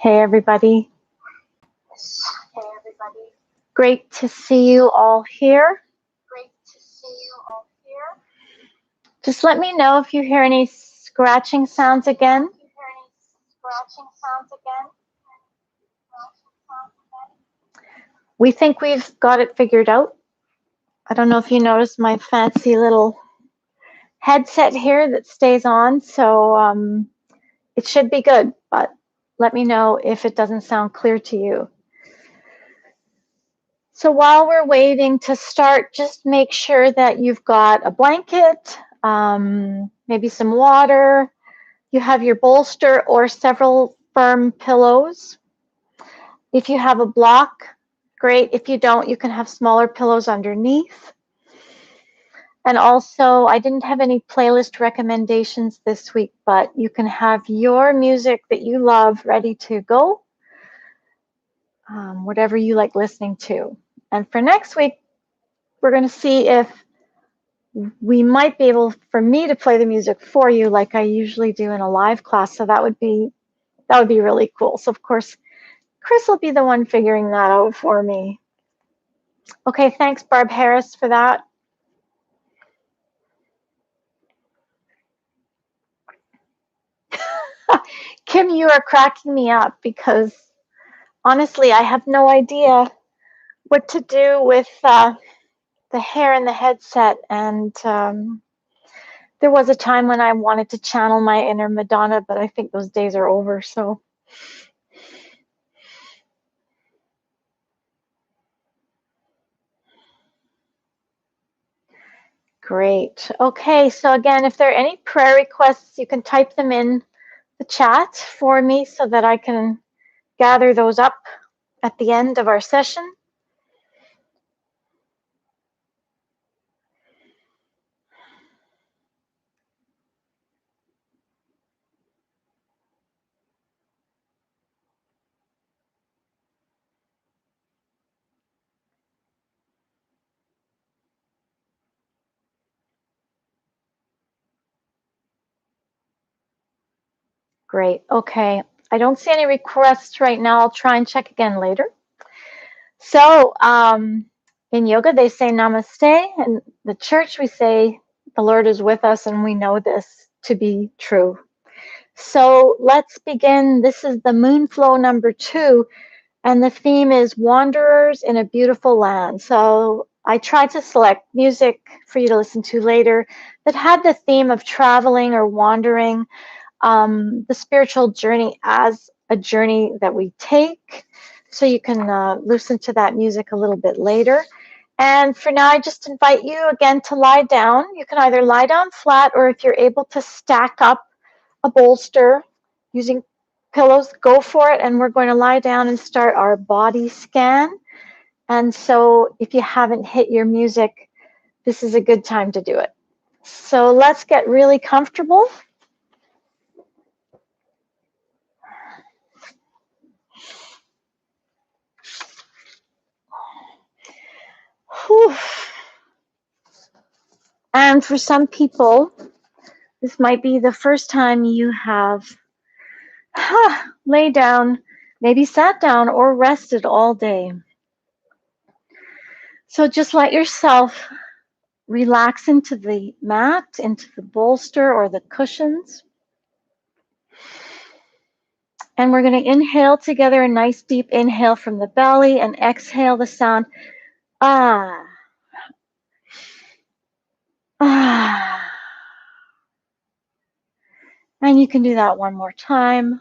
Hey everybody. Great to see you all here. Just let me know if you hear any scratching sounds again. We think we've got it figured out. I don't know if you noticed my fancy little headset here that stays on, so it should be good, but let me know if it doesn't sound clear to you. So while we're waiting to start, just make sure that you've got a blanket, maybe some water, you have your bolster or several firm pillows. If you have a block, great. If you don't, you can have smaller pillows underneath. And also, I didn't have any playlist recommendations this week, but you can have your music that you love ready to go, whatever you like listening to. And for next week, we're going to see if we might be able for me to play the music for you like I usually do in a live class. So that would be really cool. So of course, Chris will be the one figuring that out for me. Okay, thanks Barb Harris for that. Kim, you are cracking me up because honestly, I have no idea what to do with the hair in the headset. And there was a time when I wanted to channel my inner Madonna, but I think those days are over. So great. Okay, so again, if there are any prayer requests, you can type them in the chat for me so that I can gather those up at the end of our session. Great. Okay. I don't see any requests right now. I'll try and check again later. So in yoga, they say namaste. In the church, we say the Lord is with us, and we know this to be true. So let's begin. This is the moon flow number 2, and the theme is Wanderers in a Beautiful Land. So I tried to select music for you to listen to later that had the theme of traveling or wandering, the spiritual journey as a journey that we take. So you can listen to that music a little bit later. And for now, I just invite you again to lie down. You can either lie down flat, or if you're able to stack up a bolster using pillows, go for it. And we're going to lie down and start our body scan. And so if you haven't hit your music, this is a good time to do it. So let's get really comfortable. Whew. And for some people, this might be the first time you have laid down, maybe sat down or rested all day. So just let yourself relax into the mat, into the bolster or the cushions. And we're going to inhale together, a nice deep inhale from the belly, and exhale the sound ah. Ah. And you can do that one more time.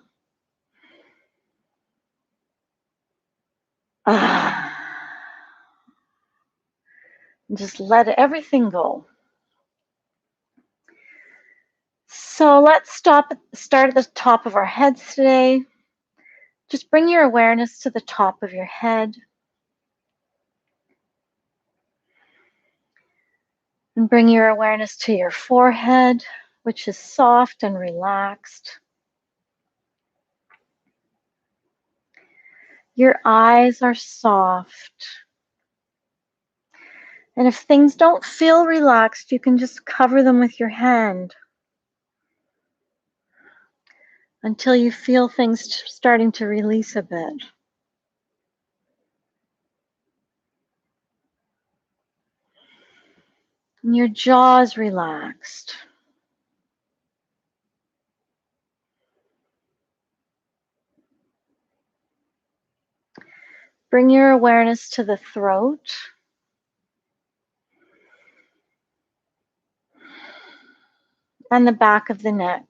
Ah. And just let everything go. So let's start at the top of our heads today. Just bring your awareness to the top of your head. And bring your awareness to your forehead, which is soft and relaxed. Your eyes are soft. And if things don't feel relaxed, you can just cover them with your hand. until you feel things starting to release a bit. And your jaw is relaxed. Bring your awareness to the throat. And the back of the neck.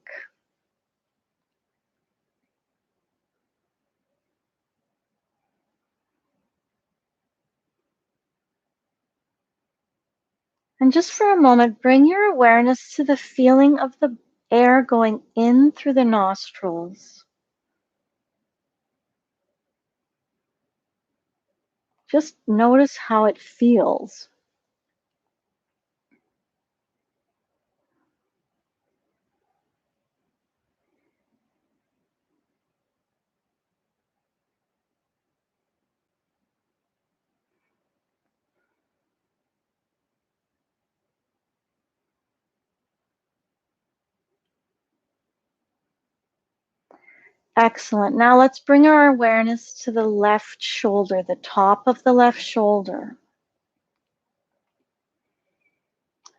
And just for a moment, bring your awareness to the feeling of the air going in through the nostrils. Just notice how it feels. Excellent. Now let's bring our awareness to the left shoulder, the top of the left shoulder.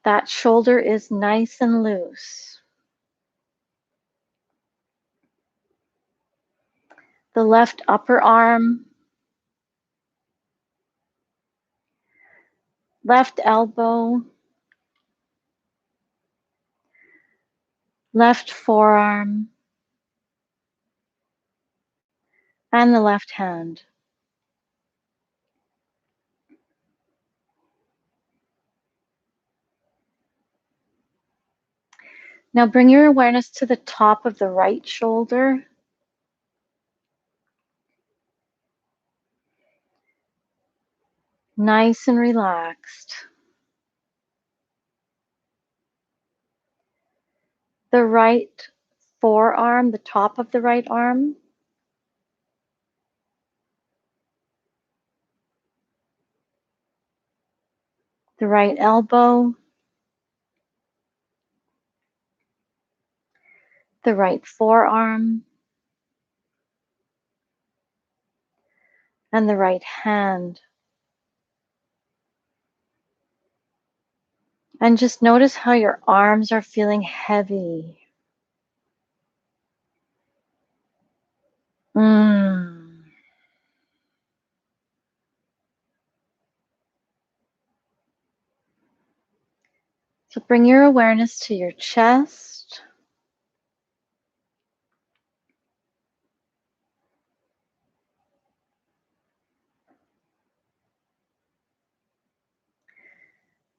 That shoulder is nice and loose. The left upper arm, left elbow, left forearm, and the left hand. Now bring your awareness to the top of the right shoulder. Nice and relaxed. The right forearm, the top of the right arm. The right elbow. The right forearm. And the right hand. And just notice how your arms are feeling heavy. So bring your awareness to your chest.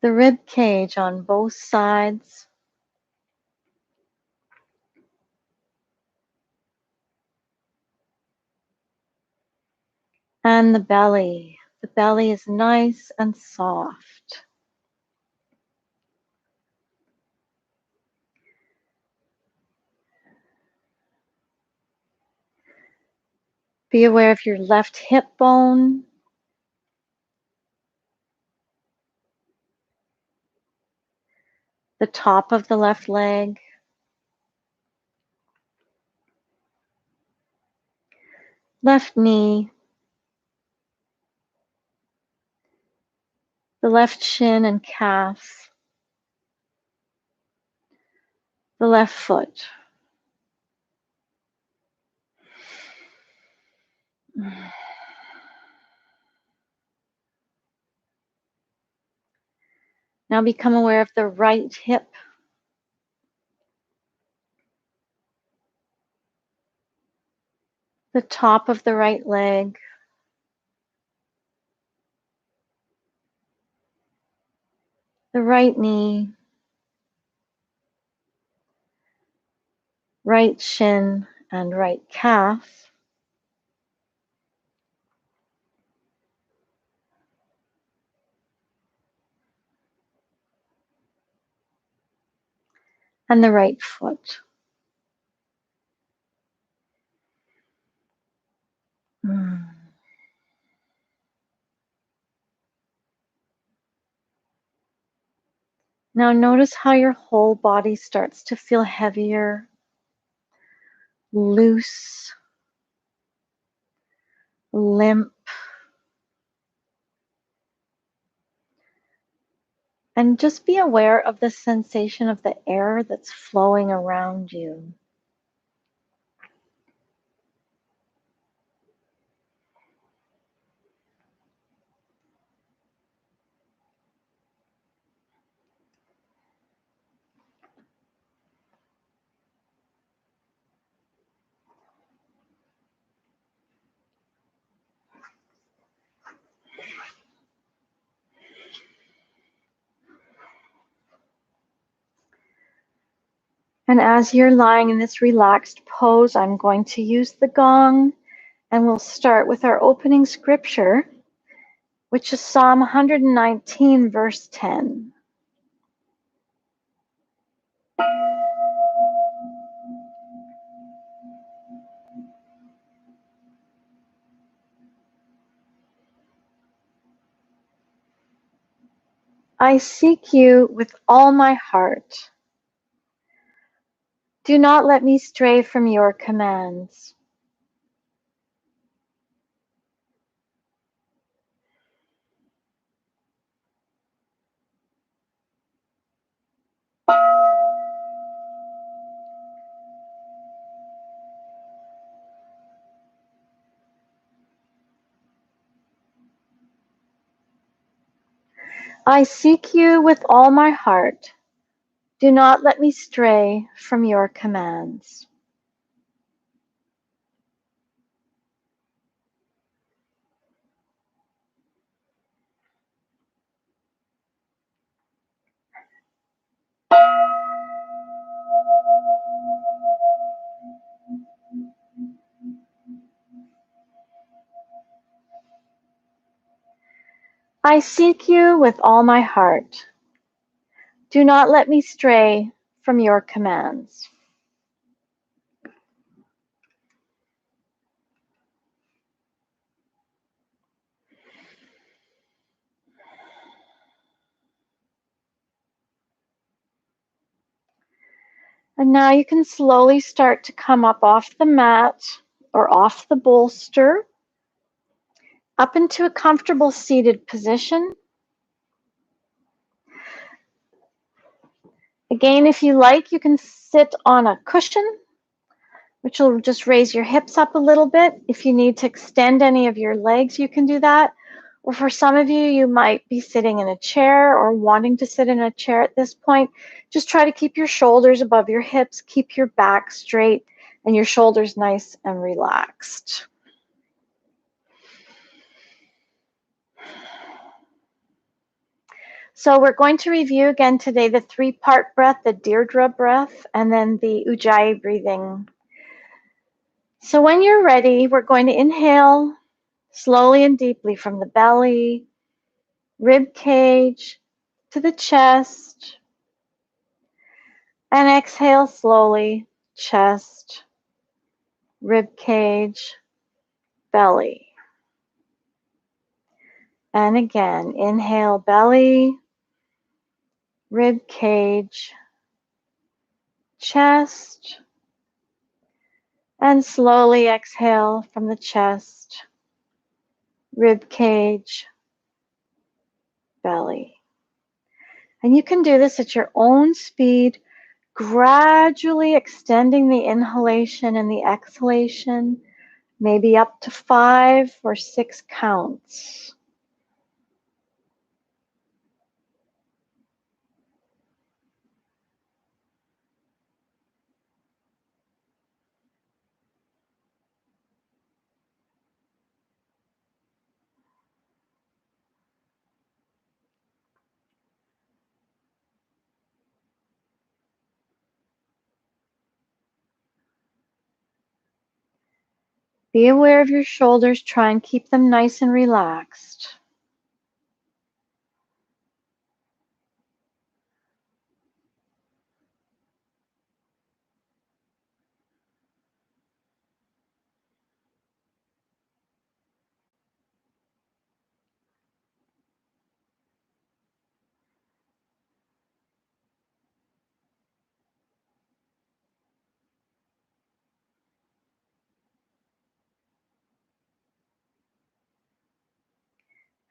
The rib cage on both sides. And the belly. The belly is nice and soft. Be aware of your left hip bone. The top of the left leg. Left knee. The left shin and calf. The left foot. Now become aware of the right hip. The top of the right leg. The right knee. Right shin and right calf. And the right foot. Now notice how your whole body starts to feel heavier, loose, limp, and just be aware of the sensation of the air that's flowing around you. And as you're lying in this relaxed pose, I'm going to use the gong, and we'll start with our opening scripture, which is Psalm 119, verse 10. I seek you with all my heart. Do not let me stray from your commands. I seek you with all my heart. Do not let me stray from your commands. I seek you with all my heart. Do not let me stray from your commands. And now you can slowly start to come up off the mat or off the bolster, up into a comfortable seated position. Again, if you like, you can sit on a cushion, which will just raise your hips up a little bit. If you need to extend any of your legs, you can do that. Or for some of you, you might be sitting in a chair or wanting to sit in a chair at this point. Just try to keep your shoulders above your hips, keep your back straight, and your shoulders nice and relaxed. So we're going to review again today the 3-part breath, the Deirdre breath, and then the Ujjayi breathing. So when you're ready, we're going to inhale slowly and deeply from the belly, rib cage to the chest, and exhale slowly, chest, rib cage, belly. And again, inhale belly, rib cage, chest, and slowly exhale from the chest, rib cage, belly. And you can do this at your own speed, gradually extending the inhalation and the exhalation, maybe up to 5 or 6 counts. Be aware of your shoulders. Try and keep them nice and relaxed.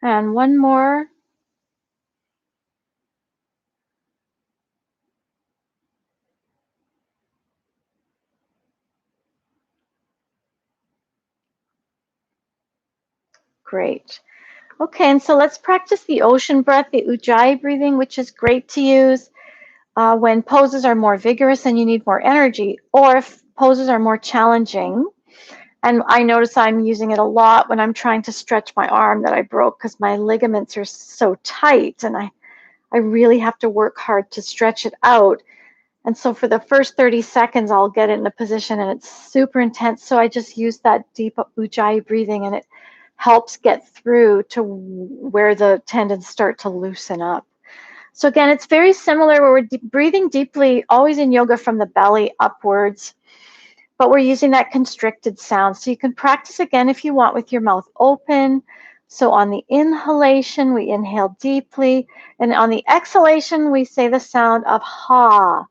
And one more. Great. Okay, and so let's practice the ocean breath, the ujjayi breathing, which is great to use when poses are more vigorous and you need more energy, or if poses are more challenging. And I notice I'm using it a lot when I'm trying to stretch my arm that I broke because my ligaments are so tight and I really have to work hard to stretch it out. And so for the first 30 seconds, I'll get it in a position and it's super intense. So I just use that deep ujjayi breathing and it helps get through to where the tendons start to loosen up. So again, it's very similar where we're breathing deeply, always in yoga from the belly upwards, but we're using that constricted sound. So you can practice again if you want with your mouth open. So on the inhalation, we inhale deeply. And on the exhalation, we say the sound of ha.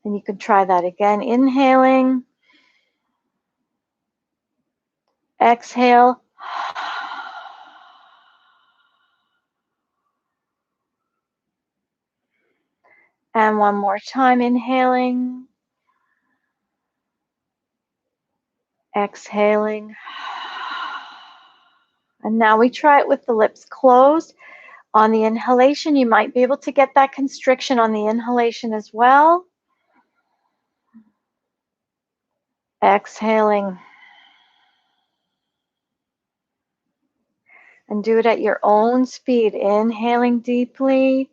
And you can try that again. Inhaling. Exhale. And one more time, inhaling. Exhaling. And now we try it with the lips closed. On the inhalation, you might be able to get that constriction on the inhalation as well. Exhaling. And do it at your own speed. Inhaling deeply.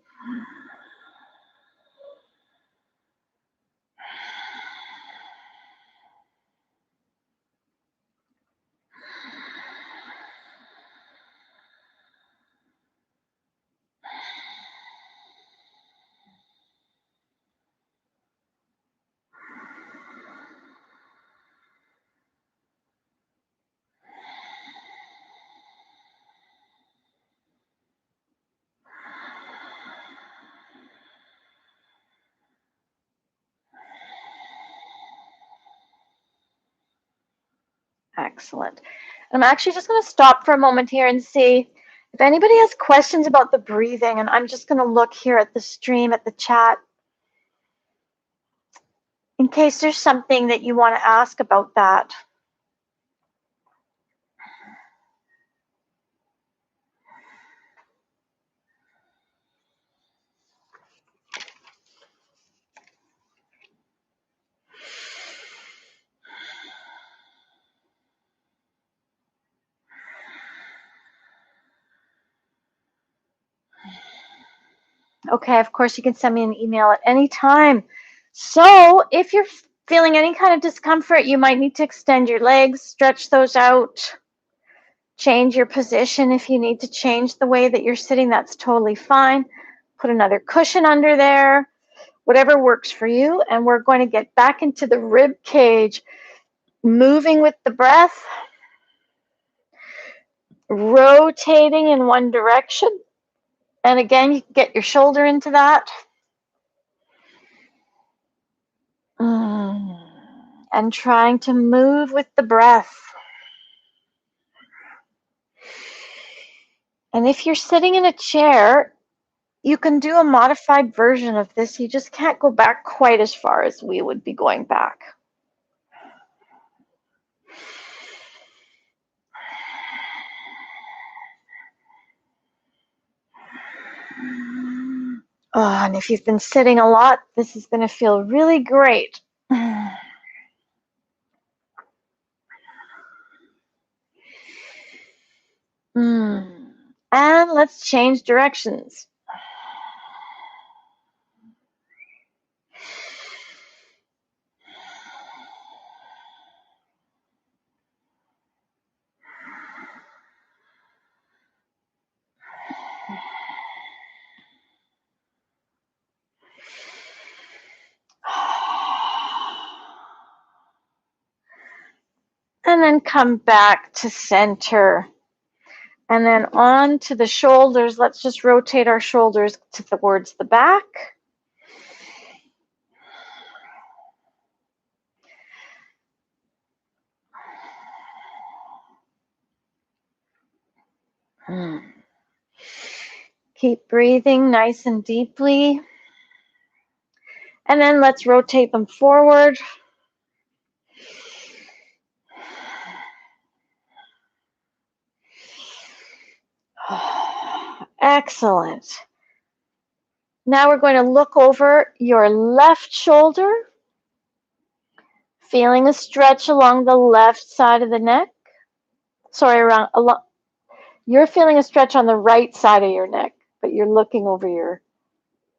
Excellent. I'm actually just going to stop for a moment here and see if anybody has questions about the breathing. And I'm just going to look here at the stream, at the chat, in case there's something that you want to ask about that. Okay, of course, you can send me an email at any time. So if you're feeling any kind of discomfort, you might need to extend your legs, stretch those out, change your position. If you need to change the way that you're sitting, that's totally fine. Put another cushion under there, whatever works for you. And we're going to get back into the rib cage, moving with the breath, rotating in one direction. And again, you can get your shoulder into that. And trying to move with the breath. And if you're sitting in a chair, you can do a modified version of this. You just can't go back quite as far as we would be going back. Oh, and if you've been sitting a lot, this is going to feel really great. And let's change directions. And then come back to center. And then on to the shoulders. Let's just rotate our shoulders towards the back. Keep breathing nice and deeply. And then let's rotate them forward. Excellent. Now we're going to look over your left shoulder, feeling a stretch along the left side of the neck. Sorry, you're feeling a stretch on the right side of your neck, but you're looking over your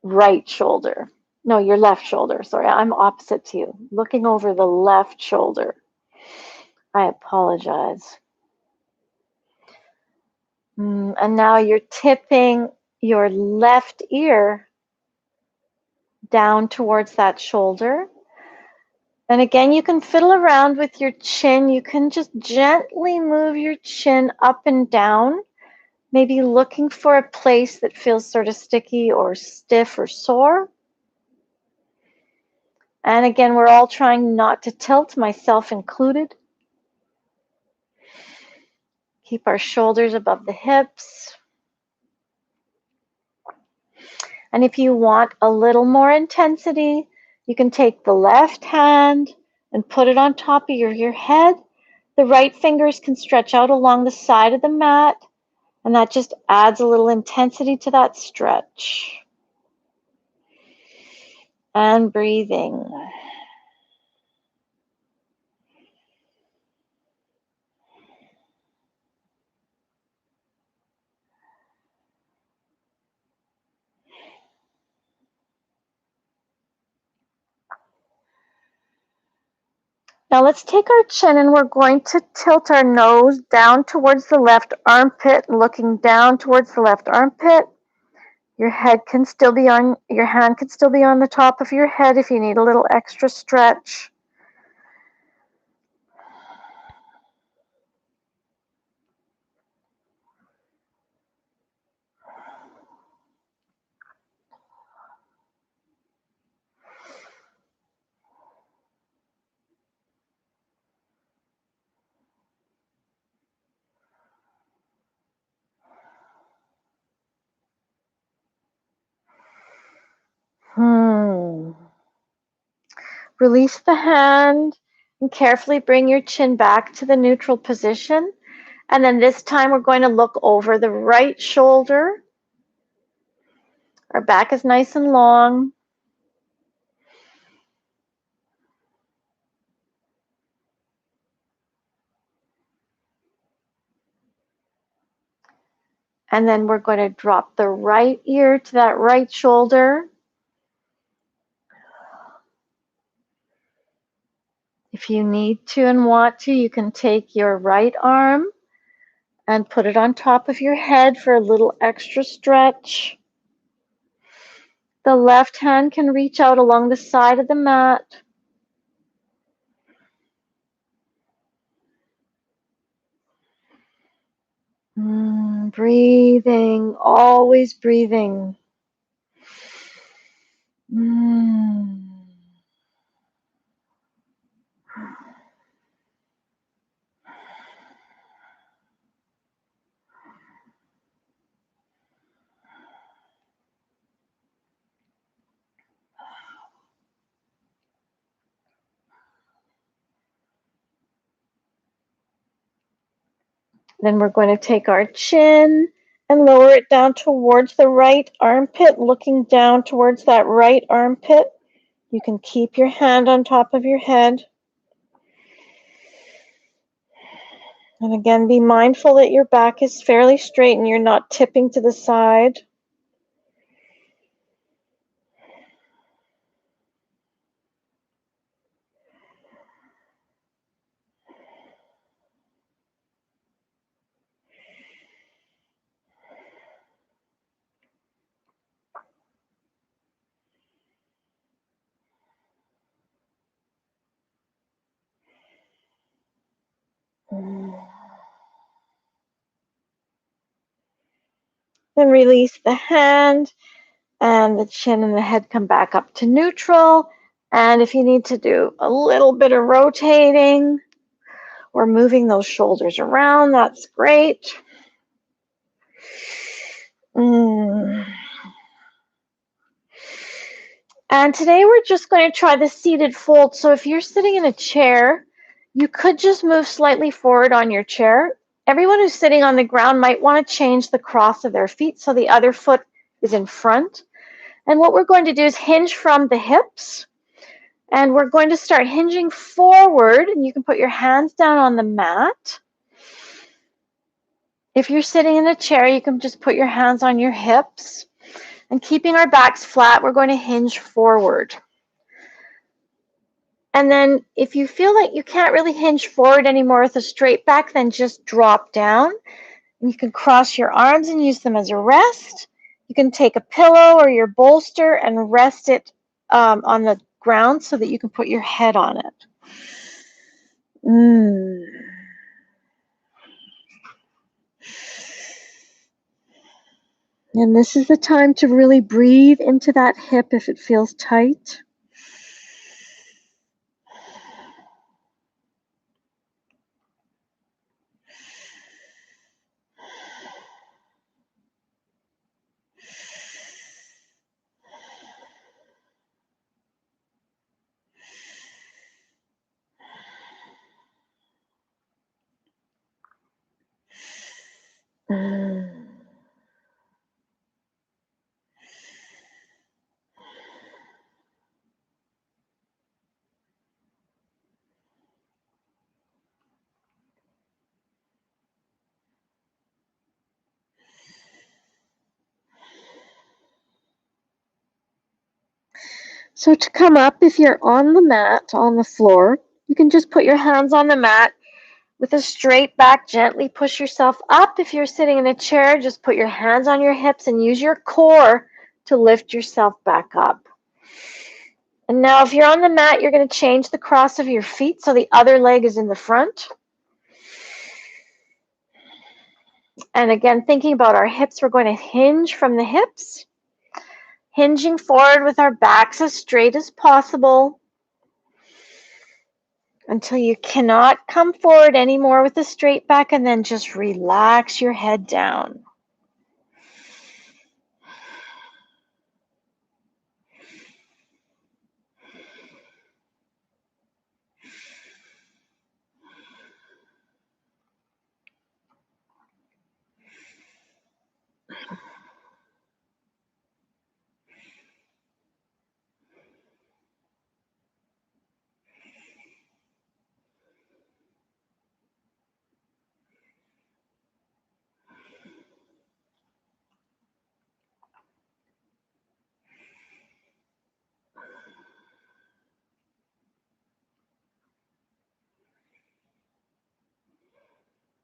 right shoulder. No, your left shoulder. Sorry, I'm opposite to you. Looking over the left shoulder. I apologize. And now you're tipping your left ear down towards that shoulder. And again, you can fiddle around with your chin. You can just gently move your chin up and down, maybe looking for a place that feels sort of sticky or stiff or sore. And again, we're all trying not to tilt, myself included. Keep our shoulders above the hips. And if you want a little more intensity, you can take the left hand and put it on top of your head. The right fingers can stretch out along the side of the mat, and that just adds a little intensity to that stretch. And breathing. Now let's take our chin and we're going to tilt our nose down towards the left armpit, looking down towards the left armpit. Your hand can still be on the top of your head if you need a little extra stretch. Release the hand and carefully bring your chin back to the neutral position. And then this time we're going to look over the right shoulder. Our back is nice and long. And then we're going to drop the right ear to that right shoulder. If you need to and want to, you can take your right arm and put it on top of your head for a little extra stretch. The left hand can reach out along the side of the mat. Breathing, always breathing. Then we're going to take our chin and lower it down towards the right armpit, looking down towards that right armpit. You can keep your hand on top of your head. And again, be mindful that your back is fairly straight and you're not tipping to the side. Then release the hand and the chin and the head come back up to neutral. And if you need to do a little bit of rotating or moving those shoulders around, that's great. And today we're just going to try the seated fold. So if you're sitting in a chair, you could just move slightly forward on your chair. Everyone who's sitting on the ground might want to change the cross of their feet so the other foot is in front. And what we're going to do is hinge from the hips. And we're going to start hinging forward. And you can put your hands down on the mat. If you're sitting in a chair, you can just put your hands on your hips. And keeping our backs flat, we're going to hinge forward. And then if you feel like you can't really hinge forward anymore with a straight back, then just drop down. And you can cross your arms and use them as a rest. You can take a pillow or your bolster and rest it on the ground so that you can put your head on it. And this is the time to really breathe into that hip if it feels tight. So to come up, if you're on the mat, on the floor, you can just put your hands on the mat with a straight back, gently push yourself up. If you're sitting in a chair, just put your hands on your hips and use your core to lift yourself back up. And now if you're on the mat, you're going to change the cross of your feet so the other leg is in the front. And again, thinking about our hips, we're going to hinge from the hips. Hinging forward with our backs as straight as possible until you cannot come forward anymore with a straight back, and then just relax your head down.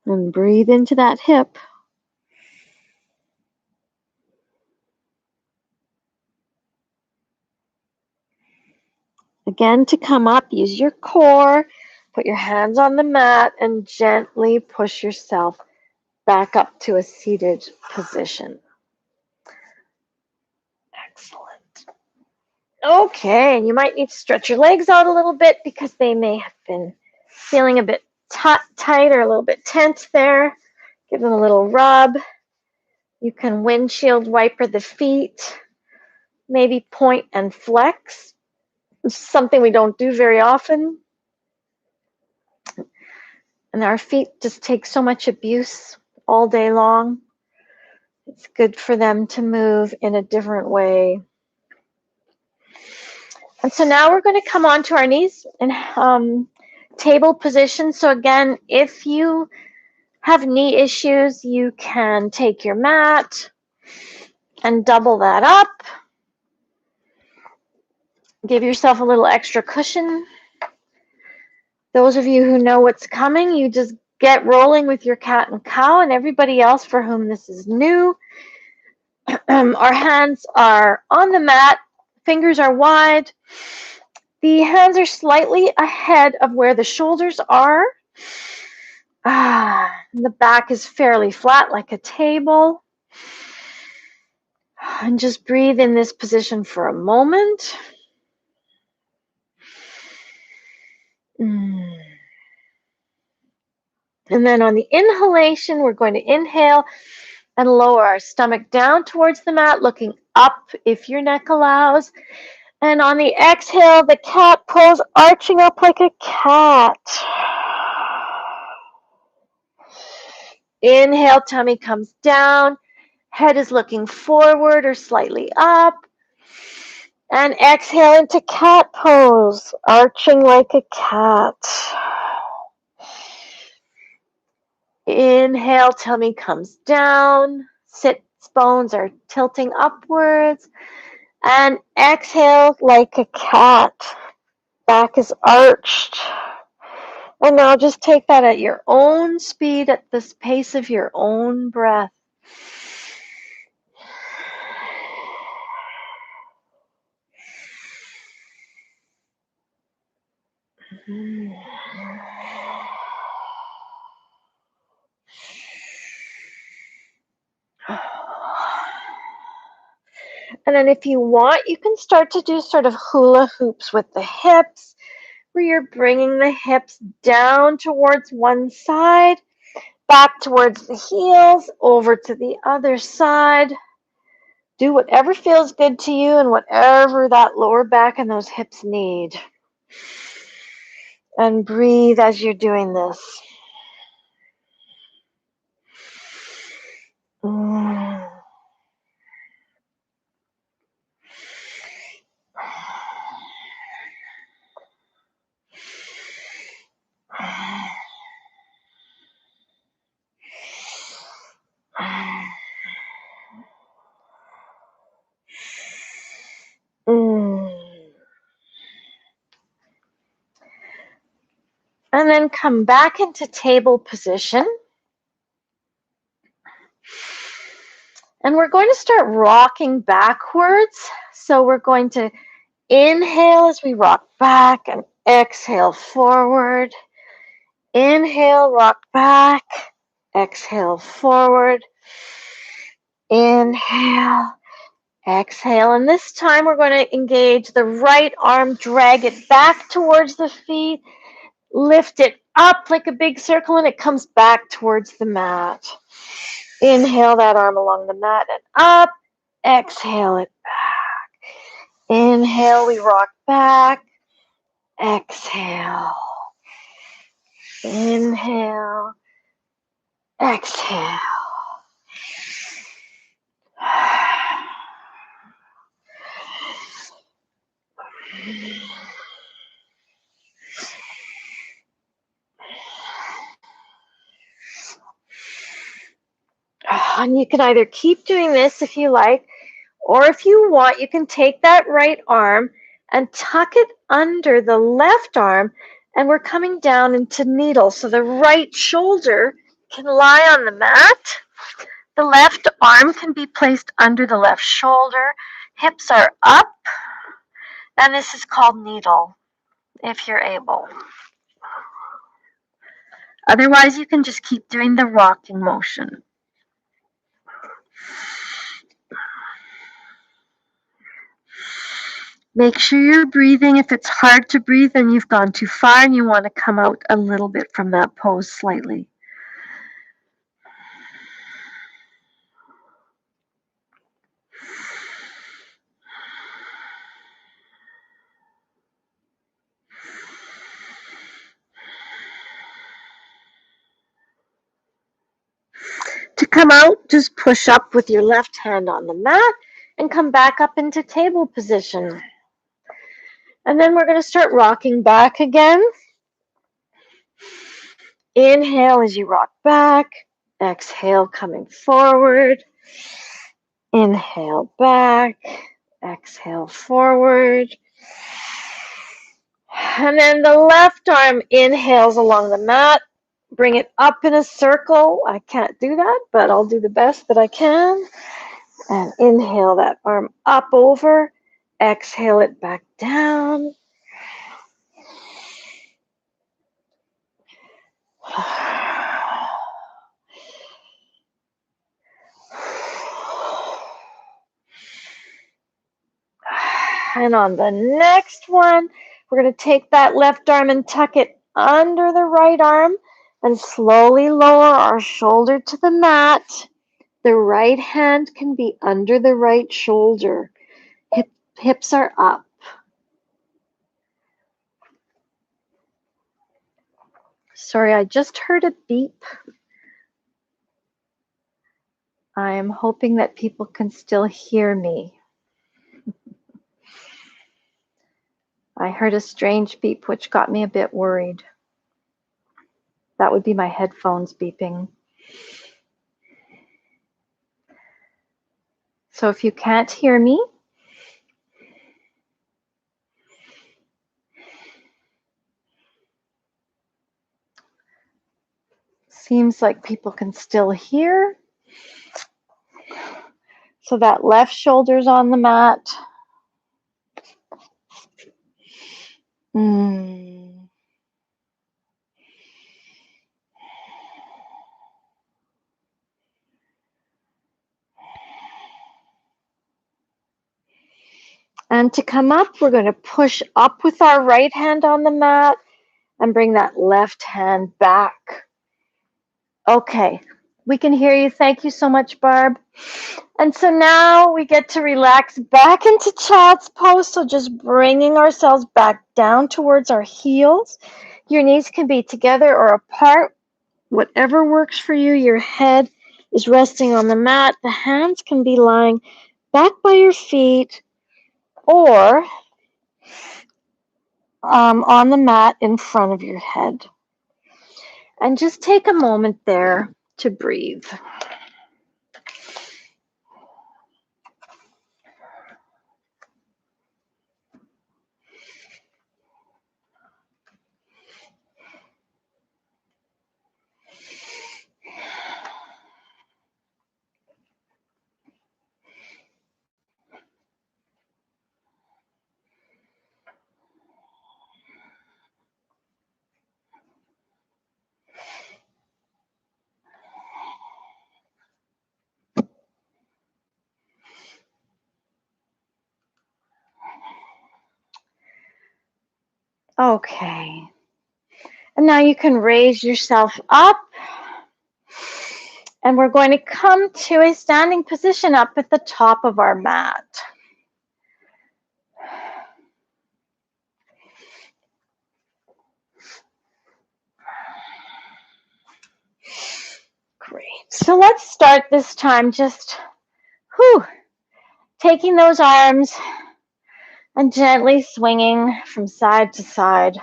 And breathe into that hip. Again, to come up, use your core, put your hands on the mat, and gently push yourself back up to a seated position. Excellent. Okay, and you might need to stretch your legs out a little bit because they may have been feeling a bit tight or a little bit tense there. Give them a little rub. You can windshield wiper the feet, maybe point and flex. It's something we don't do very often. And our feet just take so much abuse all day long. It's good for them to move in a different way. And so now we're going to come onto our knees in table position. So again, if you have knee issues, you can take your mat and double that up. Give yourself a little extra cushion. Those of you who know what's coming, you just get rolling with your cat and cow, and everybody else for whom this is new. Our hands are on the mat, fingers are wide. The hands are slightly ahead of where the shoulders are. The back is fairly flat like a table. And just breathe in this position for a moment. And then on the inhalation, we're going to inhale and lower our stomach down towards the mat, looking up if your neck allows. And on the exhale, the cat pose, arching up like a cat. Inhale, tummy comes down, head is looking forward or slightly up. And exhale into cat pose, arching like a cat. Inhale, tummy comes down, sits bones are tilting upwards. And exhale like a cat, back is arched. And now just take that at your own speed, at the pace of your own breath. And then if you want, you can start to do sort of hula hoops with the hips, where you're bringing the hips down towards one side, back towards the heels, over to the other side. Do whatever feels good to you and whatever that lower back and those hips need. And breathe as you're doing this. And then come back into table position. And we're going to start rocking backwards. So we're going to inhale as we rock back and exhale forward. Inhale, rock back. Exhale forward. Inhale. Exhale. And this time we're going to engage the right arm, drag it back towards the feet. Lift it up like a big circle and it comes back towards the mat. Inhale that arm along the mat and up. Exhale it back. Inhale, we rock back. Exhale. Inhale. Exhale. And you can either keep doing this if you like, or if you want, you can take that right arm and tuck it under the left arm, and we're coming down into needle. So the right shoulder can lie on the mat. The left arm can be placed under the left shoulder. Hips are up, and this is called needle, if you're able. Otherwise, you can just keep doing the rocking motion. Make sure you're breathing. If it's hard to breathe and you've gone too far and you want to come out a little bit from that pose slightly. To come out, just push up with your left hand on the mat and come back up into table position. And then we're going to start rocking back again. Inhale as you rock back. Exhale, coming forward. Inhale back. Exhale forward. And then the left arm inhales along the mat. Bring it up in a circle. I can't do that, but I'll do the best that I can. And inhale that arm up over. Exhale it back down. And on the next one, we're going to take that left arm and tuck it under the right arm and slowly lower our shoulder to the mat. The right hand can be under the right shoulder. Hips are up. Sorry, I just heard a beep. I am hoping that people can still hear me. I heard a strange beep, which got me a bit worried. That would be my headphones beeping. So if you can't hear me, seems like people can still hear. So that left shoulder's on the mat. And to come up, we're going to push up with our right hand on the mat and bring that left hand back. Okay, we can hear you. Thank you so much, Barb. And so now we get to relax back into child's pose. So just bringing ourselves back down towards our heels. Your knees can be together or apart, whatever works for you. Your head is resting on the mat. The hands can be lying back by your feet or on the mat in front of your head. And just take a moment there to breathe. Okay. And now you can raise yourself up. And we're going to come to a standing position up at the top of our mat. Great. So let's start this time just taking those arms and gently swinging from side to side.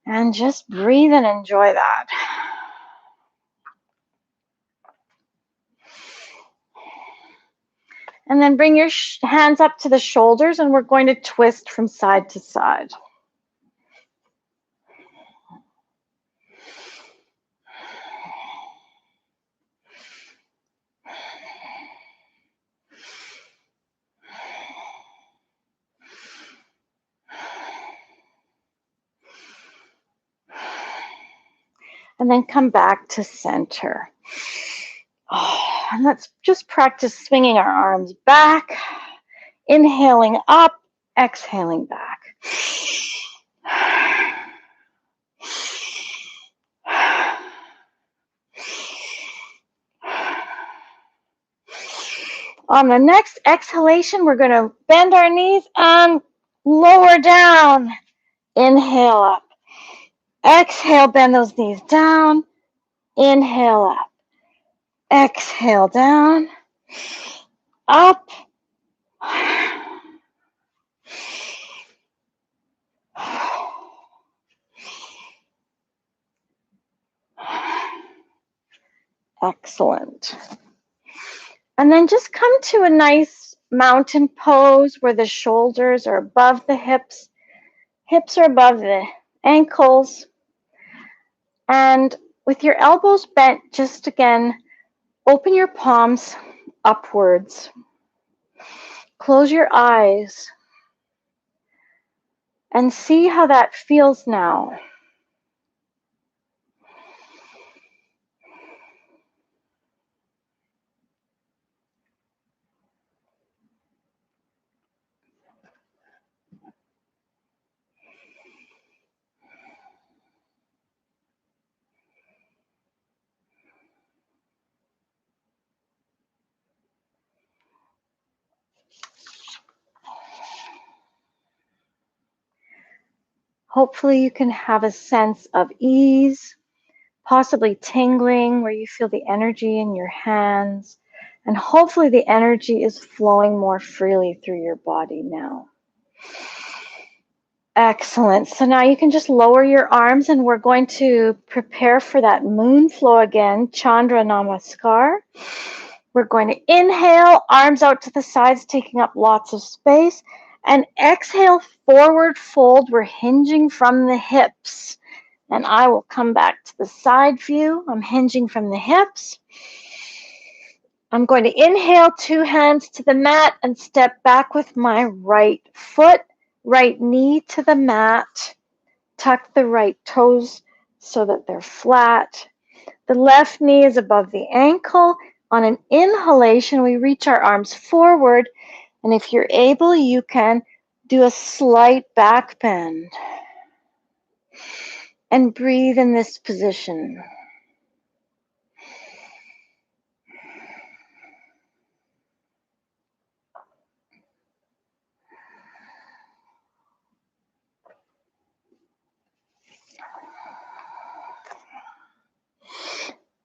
And just breathe and enjoy that. And then bring your hands up to the shoulders and we're going to twist from side to side. And then come back to center. And let's just practice swinging our arms back, inhaling up, exhaling back. On the next exhalation, we're going to bend our knees and lower down. Inhale up. Exhale, bend those knees down. Inhale up. Exhale down. Up. Excellent. And then just come to a nice mountain pose where the shoulders are above the hips. Hips are above the ankles. And with your elbows bent, just again, open your palms upwards. Close your eyes and see how that feels now. Hopefully you can have a sense of ease, possibly tingling where you feel the energy in your hands. And hopefully the energy is flowing more freely through your body now. Excellent. So now you can just lower your arms and we're going to prepare for that moon flow again, Chandra Namaskar. We're going to inhale, arms out to the sides, taking up lots of space. And exhale, forward fold. We're hinging from the hips. And I will come back to the side view. I'm hinging from the hips. I'm going to inhale, 2 hands to the mat and step back with my right foot, right knee to the mat. Tuck the right toes so that they're flat. The left knee is above the ankle. On an inhalation, we reach our arms forward. And if you're able, you can do a slight back bend. And breathe in this position.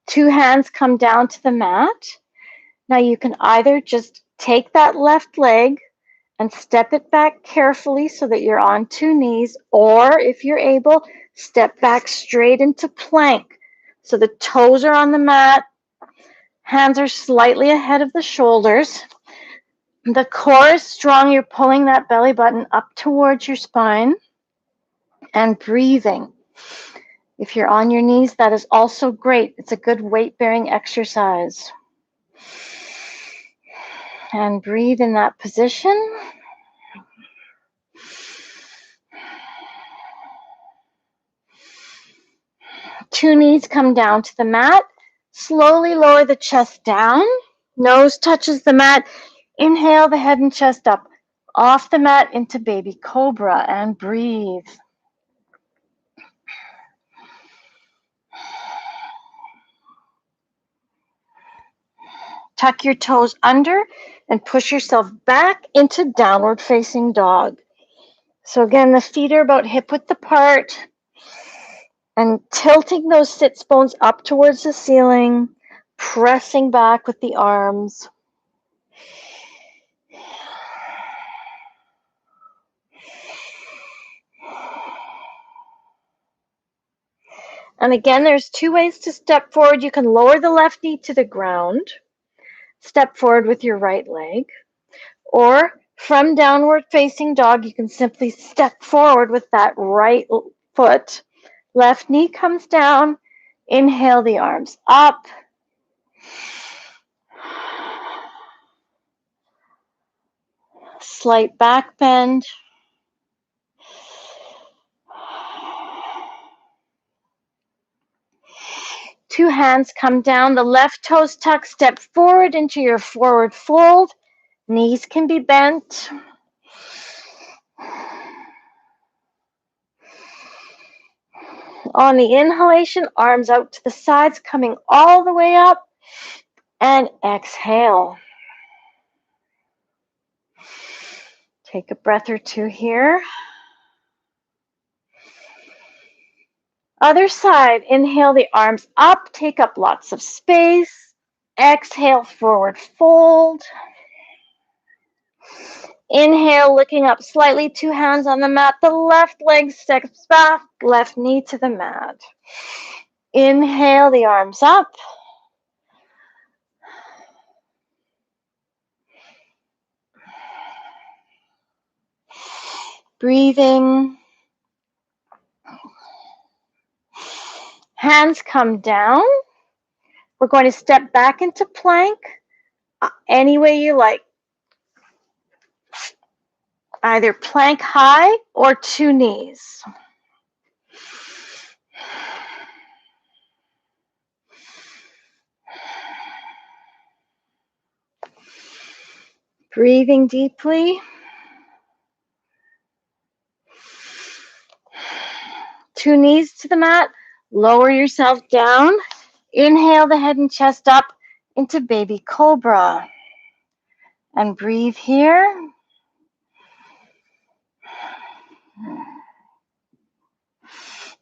Two hands come down to the mat. Now you can either just take that left leg and step it back carefully so that you're on 2 knees, or if you're able, step back straight into plank. So the toes are on the mat, hands are slightly ahead of the shoulders. The core is strong. You're pulling that belly button up towards your spine and breathing. If you're on your knees, that is also great. It's a good weight-bearing exercise. And breathe in that position. Two knees come down to the mat. Slowly lower the chest down. Nose touches the mat. Inhale the head and chest up. Off the mat into baby cobra and breathe. Tuck your toes under and push yourself back into downward facing dog. So again, the feet are about hip width apart and tilting those sits bones up towards the ceiling, pressing back with the arms. And again, there's 2 ways to step forward. You can lower the left knee to the ground, step forward with your right leg, or from downward facing dog, you can simply step forward with that right foot. Left knee comes down. Inhale the arms up. Slight back bend. Two hands come down. The left toes tuck. Step forward into your forward fold. Knees can be bent. On the inhalation, arms out to the sides, coming all the way up. And exhale. Take a breath or 2 here. Other side, inhale the arms up, take up lots of space. Exhale, forward fold. Inhale, looking up slightly, 2 hands on the mat. The left leg steps back, left knee to the mat. Inhale the arms up. Breathing. Hands come down. We're going to step back into plank any way you like. Either plank high or 2 knees. Breathing deeply. 2 knees to the mat. Lower yourself down. Inhale the head and chest up into baby cobra. And breathe here.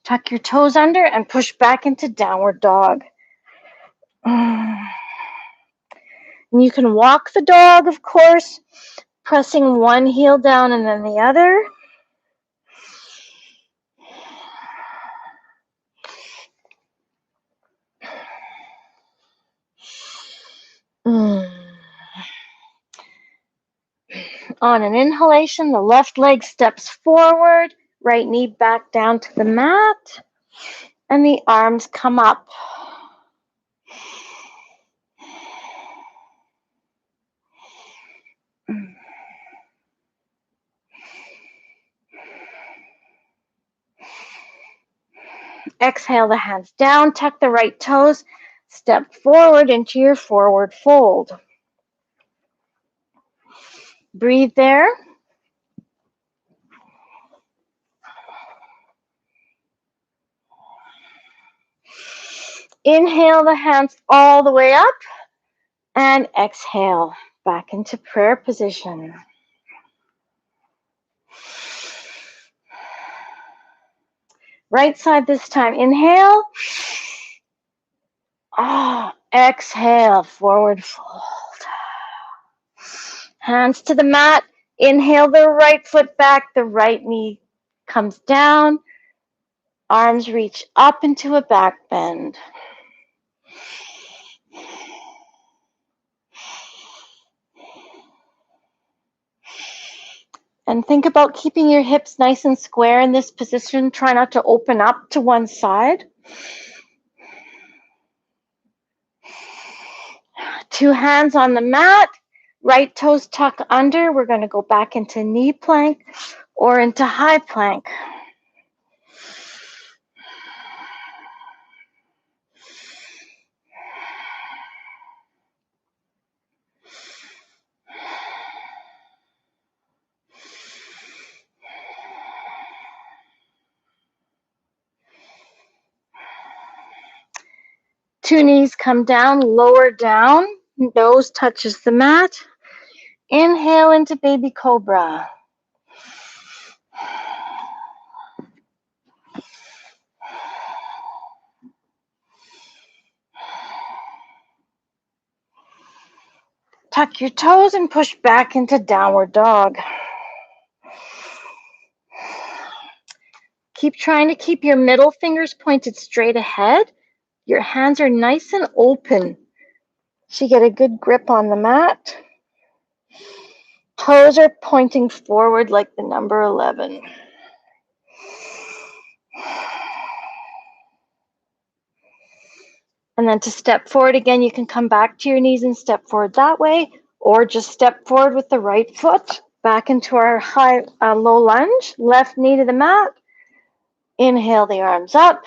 Tuck your toes under and push back into downward dog. And you can walk the dog, of course, pressing one heel down and then the other. On an inhalation, the left leg steps forward, right knee back down to the mat, and the arms come up. Exhale the hands down, tuck the right toes, step forward into your forward fold. Breathe there. Inhale the hands all the way up and exhale back into prayer position. Right side this time. Inhale. Exhale, forward fold. Hands to the mat. Inhale the right foot back. The right knee comes down. Arms reach up into a back bend. And think about keeping your hips nice and square in this position. Try not to open up to one side. Two hands on the mat. Right toes tuck under. We're going to go back into knee plank or into high plank. Two knees come down, lower down, nose touches the mat. Inhale into baby cobra. Tuck your toes and push back into downward dog. Keep trying to keep your middle fingers pointed straight ahead. Your hands are nice and open so you get a good grip on the mat. Toes are pointing forward like the number 11. And then to step forward again, you can come back to your knees and step forward that way, or just step forward with the right foot back into our low lunge. Left knee to the mat. Inhale the arms up.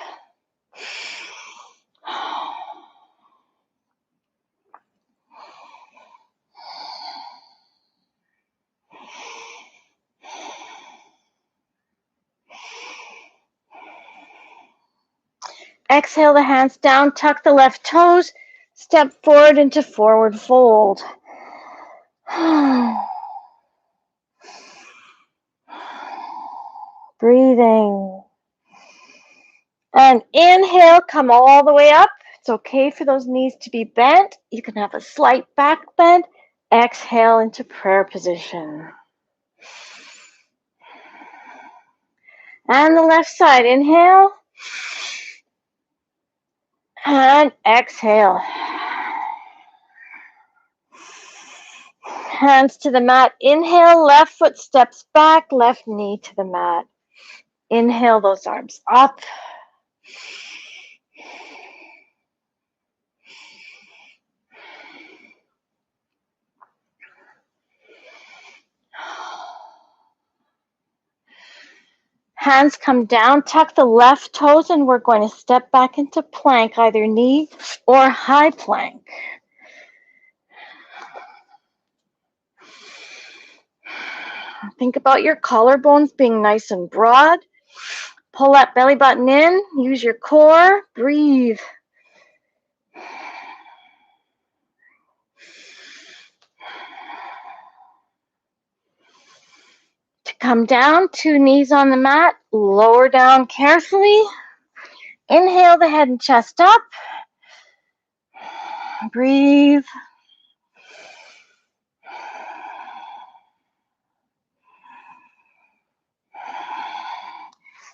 Exhale the hands down, tuck the left toes, step forward into forward fold. Breathing. And inhale, come all the way up. It's okay for those knees to be bent. You can have a slight back bend. Exhale into prayer position. And the left side, inhale. And exhale. Hands to the mat. Inhale, left foot steps back, left knee to the mat. Inhale those arms up. Hands come down, tuck the left toes, and we're going to step back into plank, either knee or high plank. Think about your collarbones being nice and broad. Pull that belly button in, use your core, breathe. To come down, two knees on the mat, lower down carefully. Inhale the head and chest up. Breathe.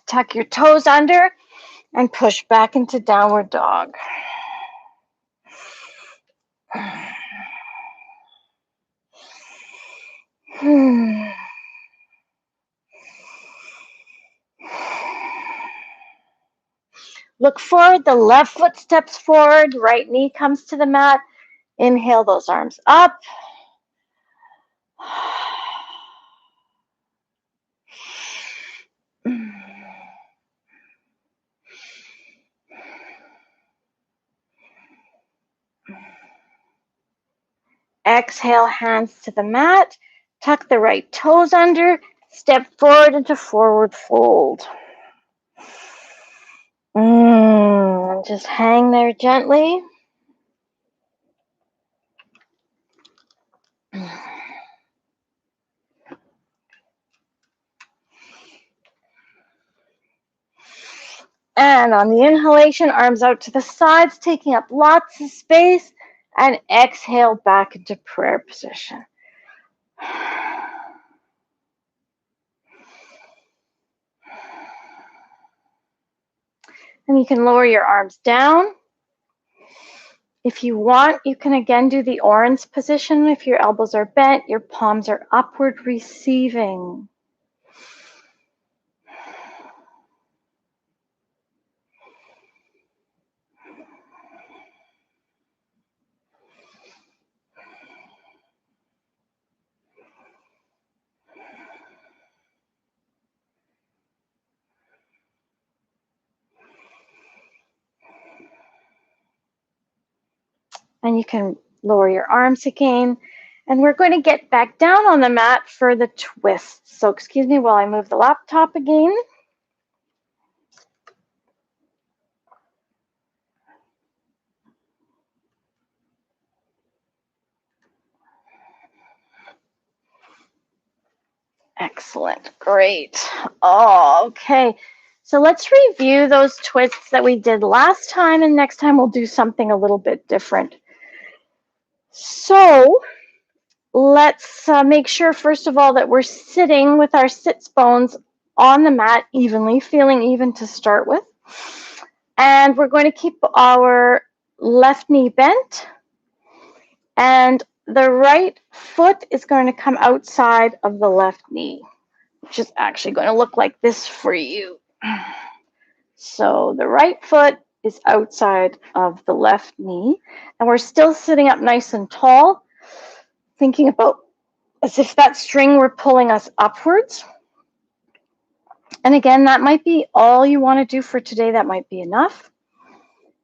Tuck your toes under and push back into downward dog. Look forward, the left foot steps forward, right knee comes to the mat. Inhale those arms up. Exhale, hands to the mat. Tuck the right toes under. Step forward into forward fold. And just hang there gently. And on the inhalation, arms out to the sides, taking up lots of space. And exhale back into prayer position. And you can lower your arms down. If you want, you can again do the orange position. If your elbows are bent, your palms are upward, receiving. And you can lower your arms again. And we're going to get back down on the mat for the twist. So excuse me while I move the laptop again. Excellent. Great. Oh, okay. So let's review those twists that we did last time, and next time we'll do something a little bit different. So let's make sure, first of all, that we're sitting with our sits bones on the mat evenly, feeling even to start with. And we're going to keep our left knee bent, and the right foot is going to come outside of the left knee, which is actually going to look like this for you. So the right foot is outside of the left knee, and we're still sitting up nice and tall, thinking about as if that string were pulling us upwards. And again, that might be all you want to do for today. That might be enough.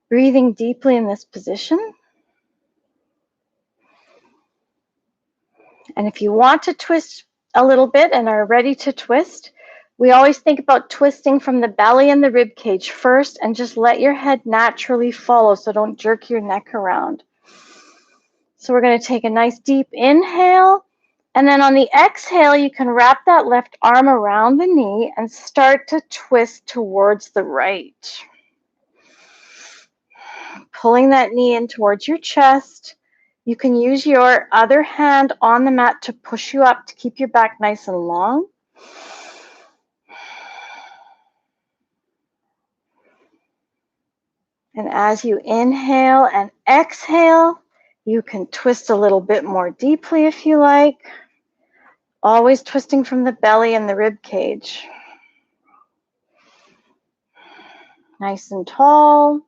Breathing deeply in this position. And if you want to twist a little bit and are ready to twist, we always think about twisting from the belly and the rib cage first, and just let your head naturally follow, so don't jerk your neck around. So we're going to take a nice deep inhale, and then on the exhale, you can wrap that left arm around the knee and start to twist towards the right. Pulling that knee in towards your chest. You can use your other hand on the mat to push you up to keep your back nice and long. And as you inhale and exhale, you can twist a little bit more deeply if you like. Always twisting from the belly and the rib cage. Nice and tall.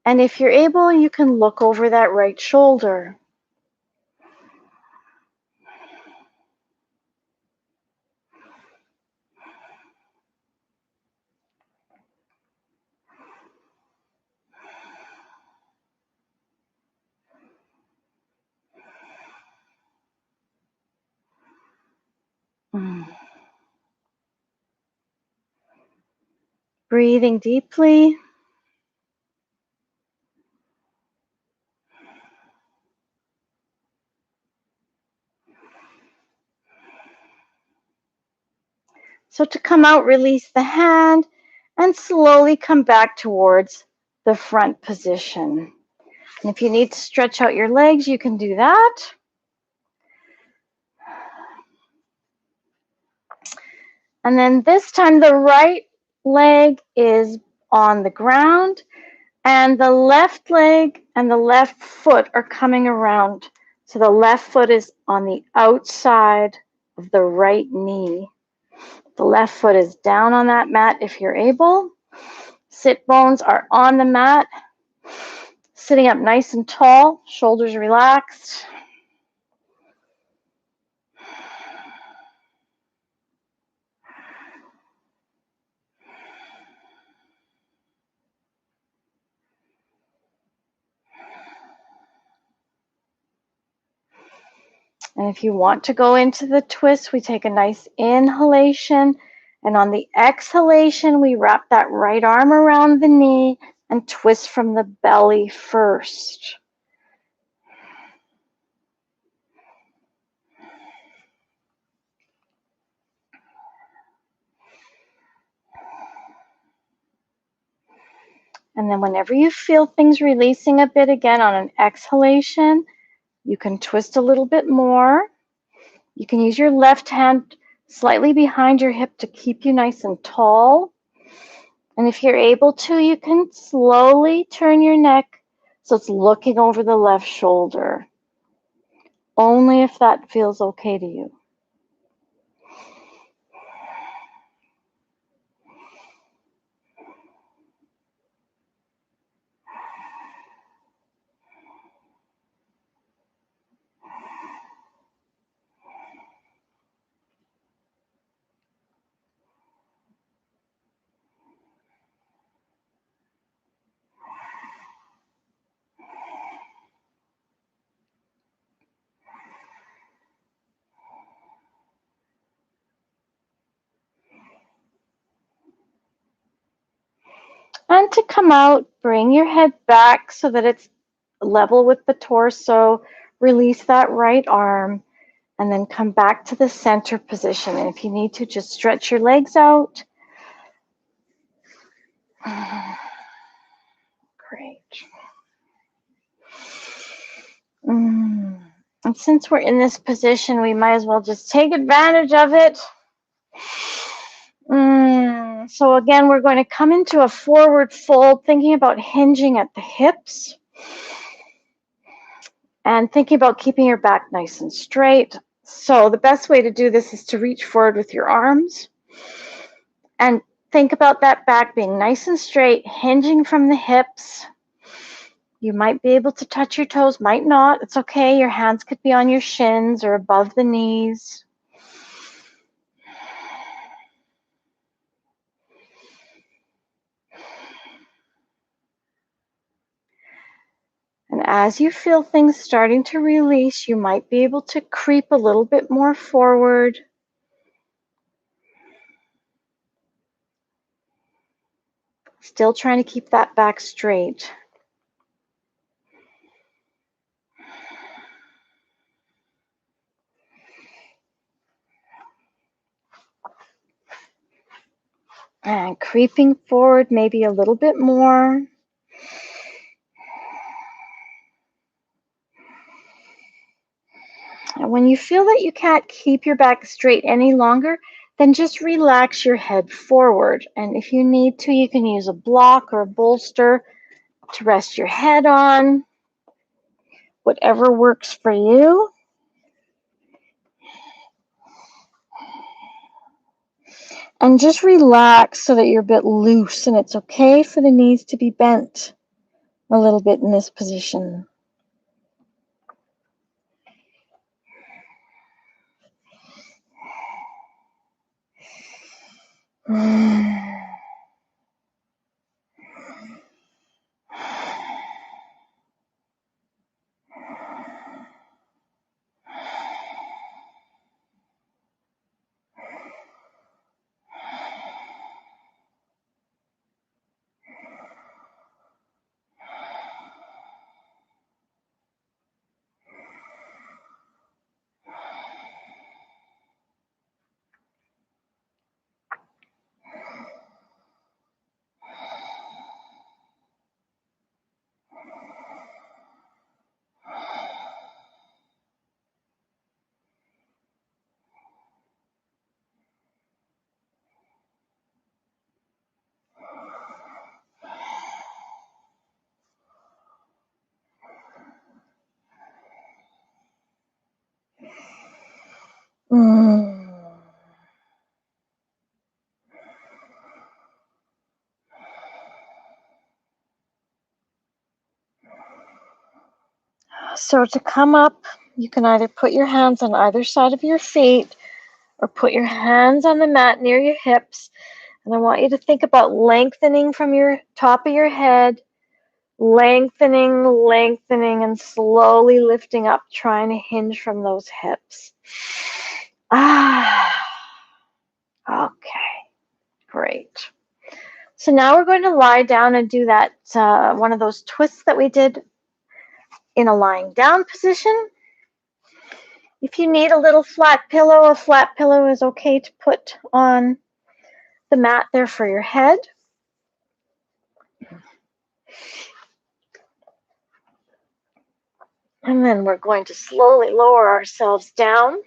And if you're able, you can look over that right shoulder. Breathing deeply. So to come out, release the hand and slowly come back towards the front position. And if you need to stretch out your legs, you can do that. And then this time the right leg is on the ground and the left leg and the left foot are coming around. So the left foot is on the outside of the right knee. The left foot is down on that mat if you're able. Sit bones are on the mat. Sitting up nice and tall, shoulders relaxed. And if you want to go into the twist, we take a nice inhalation. And on the exhalation, we wrap that right arm around the knee and twist from the belly first. And then whenever you feel things releasing a bit again on an exhalation, you can twist a little bit more. You can use your left hand slightly behind your hip to keep you nice and tall. And if you're able to, you can slowly turn your neck so it's looking over the left shoulder. Only if that feels okay to you. And to come out, bring your head back so that it's level with the torso. Release that right arm and then come back to the center position. And if you need to, just stretch your legs out. Great. And since we're in this position, we might as well just take advantage of it. So again, we're going to come into a forward fold, thinking about hinging at the hips and thinking about keeping your back nice and straight. So the best way to do this is to reach forward with your arms and think about that back being nice and straight, hinging from the hips. You might be able to touch your toes, might not. It's okay. Your hands could be on your shins or above the knees. And as you feel things starting to release, you might be able to creep a little bit more forward. Still trying to keep that back straight. And creeping forward maybe a little bit more. And when you feel that you can't keep your back straight any longer, then just relax your head forward. And if you need to, you can use a block or a bolster to rest your head on. Whatever works for you. And just relax so that you're a bit loose, and it's okay for the knees to be bent a little bit in this position. So to come up, you can either put your hands on either side of your feet or put your hands on the mat near your hips. And I want you to think about lengthening from your top of your head, lengthening, and slowly lifting up, trying to hinge from those hips. Okay, great. So now we're going to lie down and do that one of those twists that we did in a lying down position. If you need a little flat pillow is okay to put on the mat there for your head. And then we're going to slowly lower ourselves down.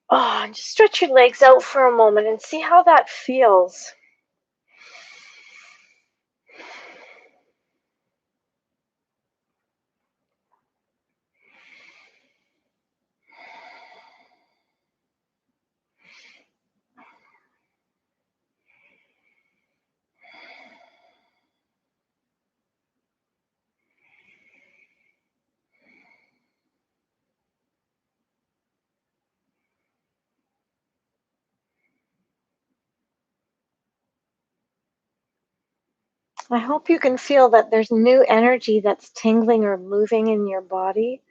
And just stretch your legs out for a moment and see how that feels. I hope you can feel that there's new energy that's tingling or moving in your body.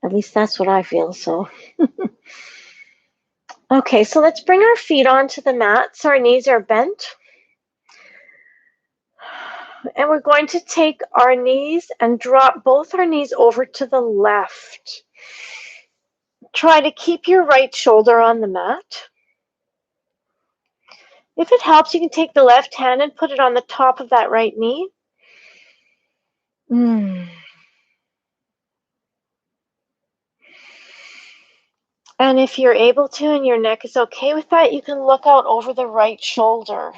At least that's what I feel, so. Okay, so let's bring our feet onto the mat so our knees are bent. And we're going to take our knees and drop both our knees over to the left. Try to keep your right shoulder on the mat. If it helps, you can take the left hand and put it on the top of that right knee. And if you're able to and your neck is okay with that, you can look out over the right shoulder.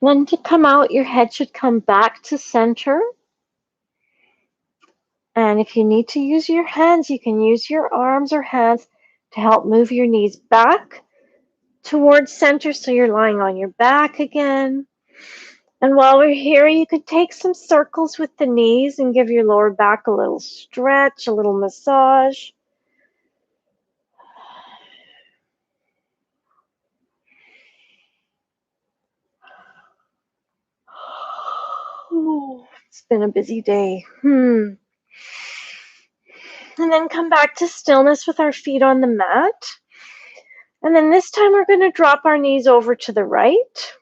Then to come out, your head should come back to center. And if you need to use your hands, you can use your arms or hands to help move your knees back towards center so you're lying on your back again. And while we're here, you could take some circles with the knees and give your lower back a little stretch, a little massage. It's been a busy day. And then come back to stillness with our feet on the mat. And then this time we're going to drop our knees over to the right.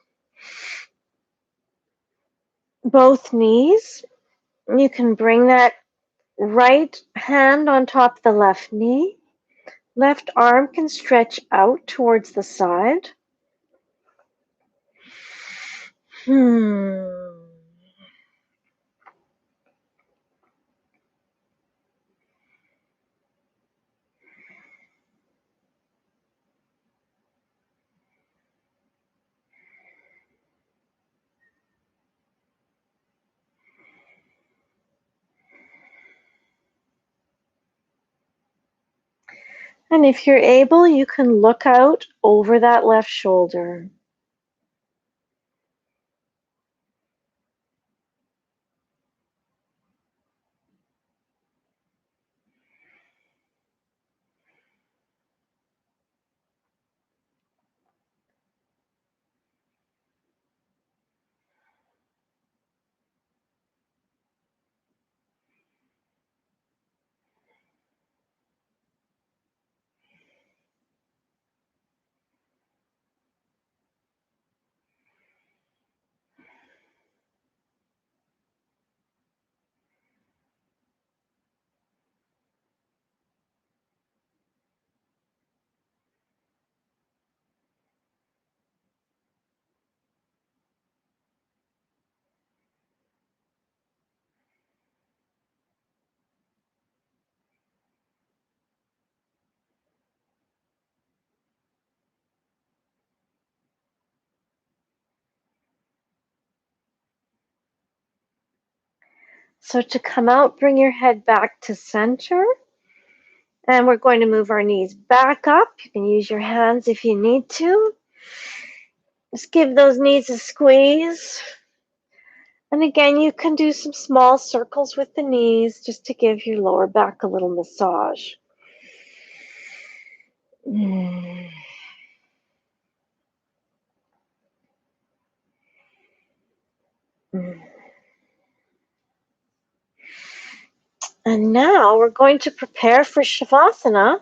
Both knees. You can bring that right hand on top of the left knee. Left arm can stretch out towards the side. And if you're able, you can look out over that left shoulder. So to come out, bring your head back to center. And we're going to move our knees back up. You can use your hands if you need to. Just give those knees a squeeze. And again, you can do some small circles with the knees just to give your lower back a little massage. And now we're going to prepare for Shavasana,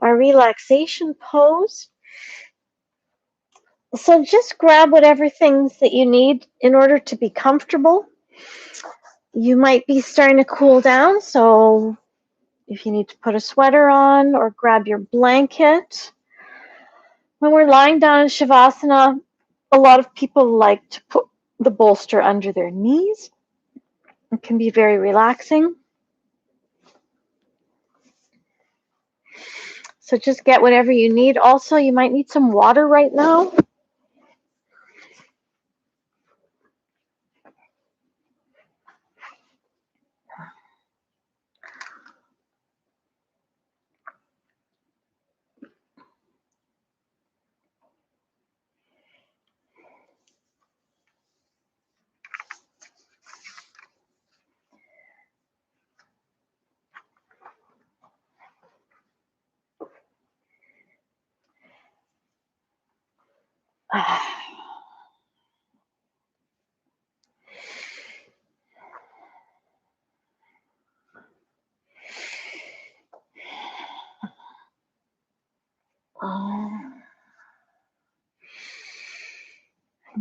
our relaxation pose. So just grab whatever things that you need in order to be comfortable. You might be starting to cool down, so if you need to put a sweater on or grab your blanket. When we're lying down in Shavasana, a lot of people like to put the bolster under their knees. It can be very relaxing. So just get whatever you need. Also, you might need some water right now.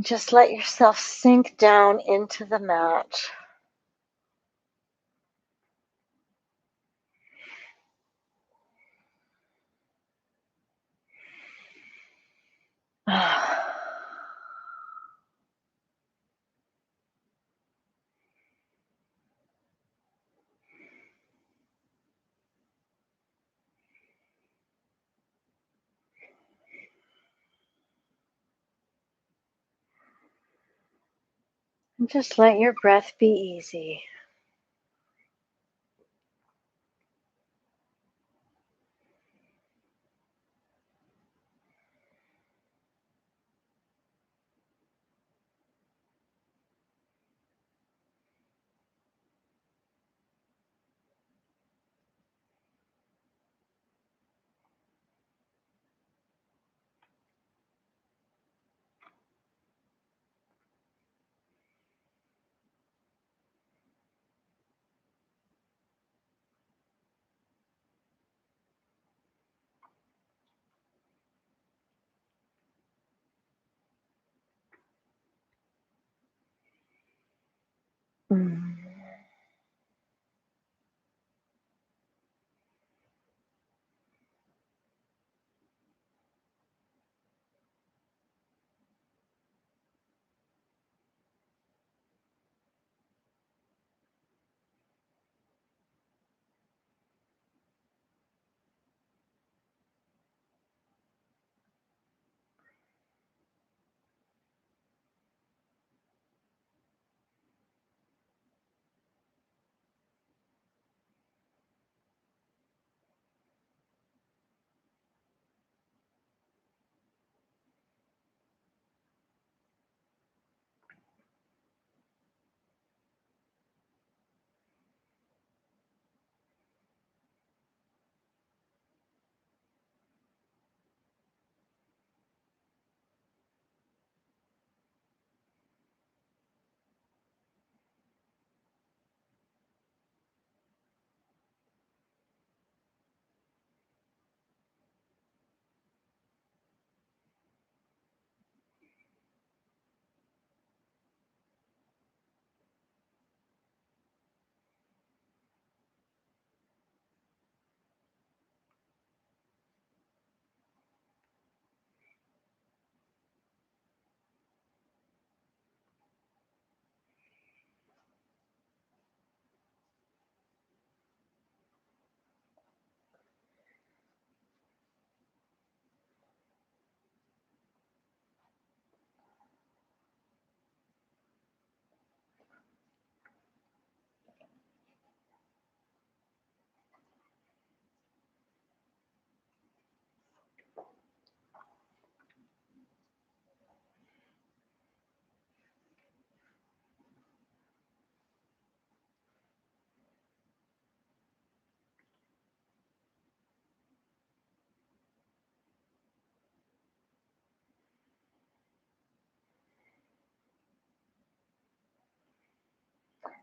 Just let yourself sink down into the mat. And just let your breath be easy.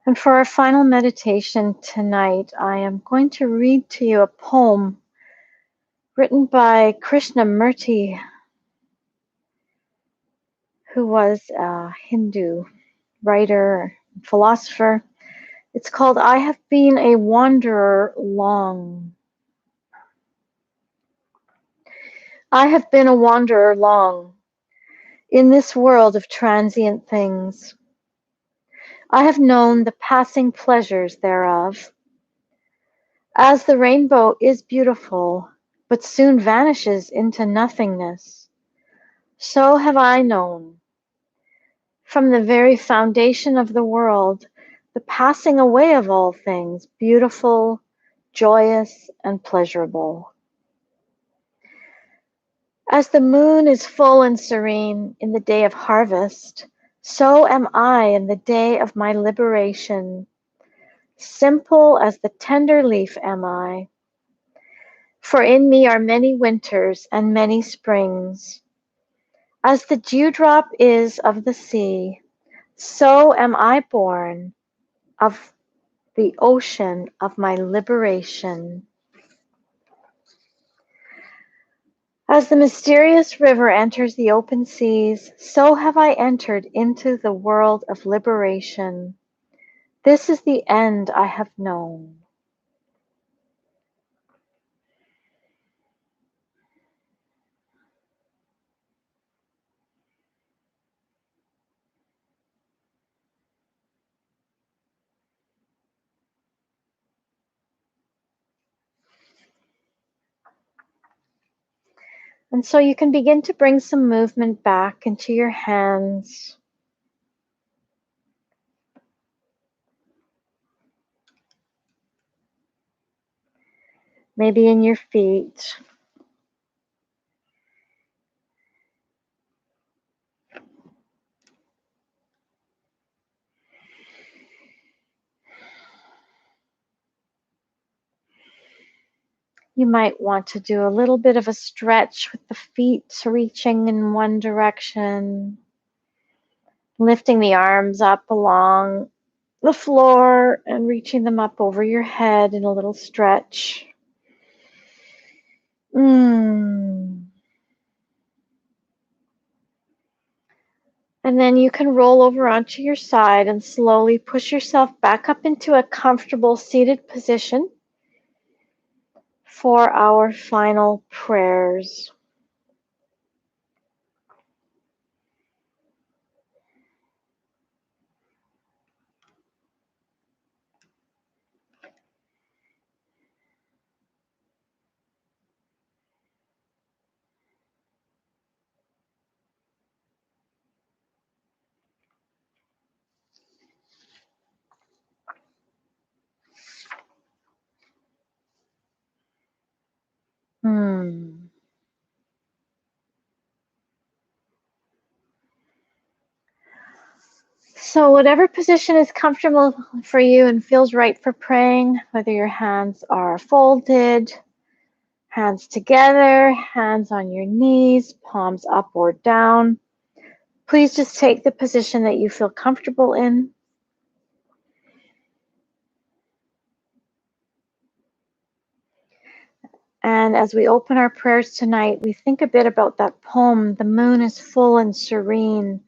And for our final meditation tonight, I am going to read to you a poem written by Krishnamurti, who was a Hindu writer, philosopher. It's called I Have Been a Wanderer Long. I have been a wanderer long in this world of transient things. I have known the passing pleasures thereof. As the rainbow is beautiful, but soon vanishes into nothingness, so have I known, from the very foundation of the world, the passing away of all things beautiful, joyous, and pleasurable. As the moon is full and serene in the day of harvest, so am I in the day of my liberation. Simple as the tender leaf am I. For in me are many winters and many springs. As the dewdrop is of the sea, so am I born of the ocean of my liberation. As the mysterious river enters the open seas, so have I entered into the world of liberation. This is the end I have known. And so you can begin to bring some movement back into your hands. Maybe in your feet. You might want to do a little bit of a stretch with the feet reaching in one direction, lifting the arms up along the floor and reaching them up over your head in a little stretch. And then you can roll over onto your side and slowly push yourself back up into a comfortable seated position for our final prayers. So whatever position is comfortable for you and feels right for praying, whether your hands are folded, hands together, hands on your knees, palms up or down, please just take the position that you feel comfortable in. And as we open our prayers tonight, we think a bit about that poem, "The moon is full and serene."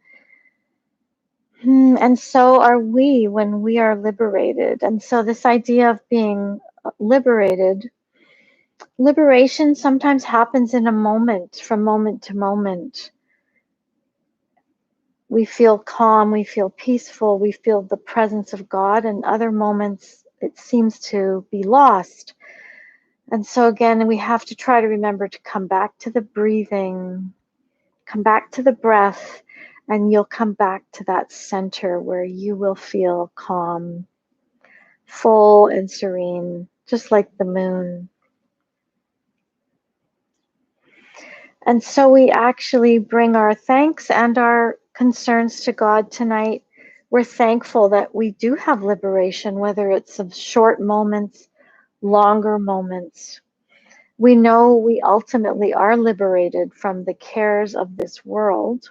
And so are we when we are liberated. And so this idea of being liberated, liberation sometimes happens in a moment, from moment to moment. We feel calm, we feel peaceful, we feel the presence of God, and other moments it seems to be lost. And so again, we have to try to remember to come back to the breathing, come back to the breath, and you'll come back to that center where you will feel calm, full and serene, just like the moon. And so we actually bring our thanks and our concerns to God tonight. We're thankful that we do have liberation, whether it's of short moments, longer moments. We know we ultimately are liberated from the cares of this world.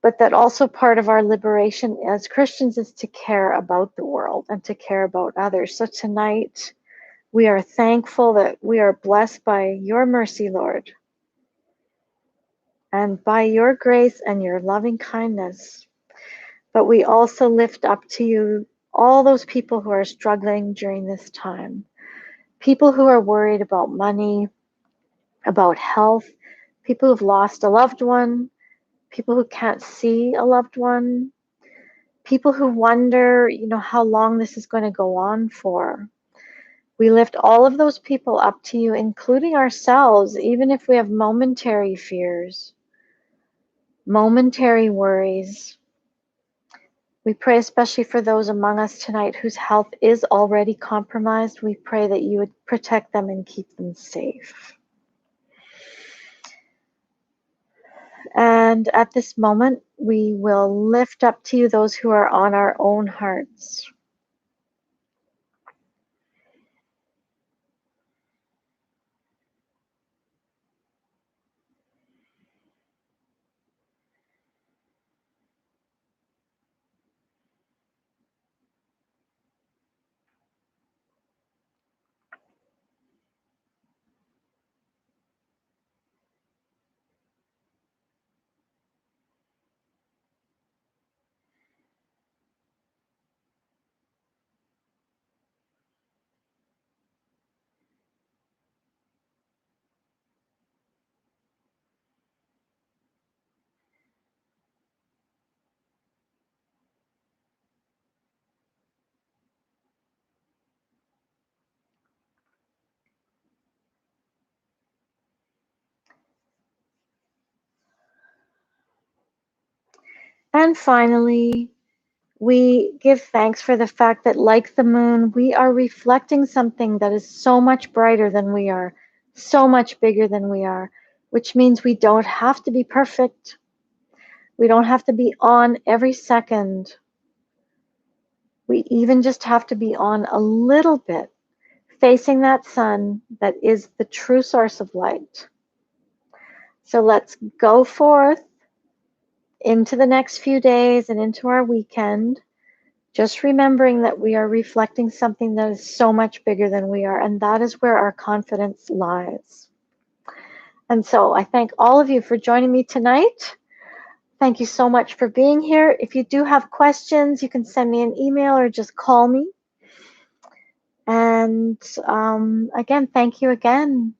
but that also part of our liberation as Christians is to care about the world and to care about others. So tonight, we are thankful that we are blessed by your mercy, Lord, and by your grace and your loving kindness. But we also lift up to you all those people who are struggling during this time, people who are worried about money, about health, people who've lost a loved one, people who can't see a loved one, people who wonder, how long this is going to go on for. We lift all of those people up to you, including ourselves, even if we have momentary fears, momentary worries. We pray especially for those among us tonight whose health is already compromised. We pray that you would protect them and keep them safe. And at this moment, we will lift up to you those who are on our own hearts. And finally, we give thanks for the fact that, like the moon, we are reflecting something that is so much brighter than we are, so much bigger than we are, which means we don't have to be perfect. We don't have to be on every second. We even just have to be on a little bit, facing that sun that is the true source of light. So let's go forth into the next few days and into our weekend, just remembering that we are reflecting something that is so much bigger than we are, and that is where our confidence lies. And so I thank all of you for joining me tonight. Thank you so much for being here. If you do have questions, you can send me an email or just call me. And again, thank you again.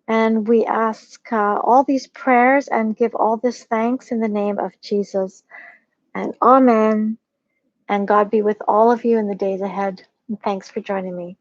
And we ask all these prayers and give all this thanks in the name of Jesus. And amen. And God be with all of you in the days ahead. And thanks for joining me.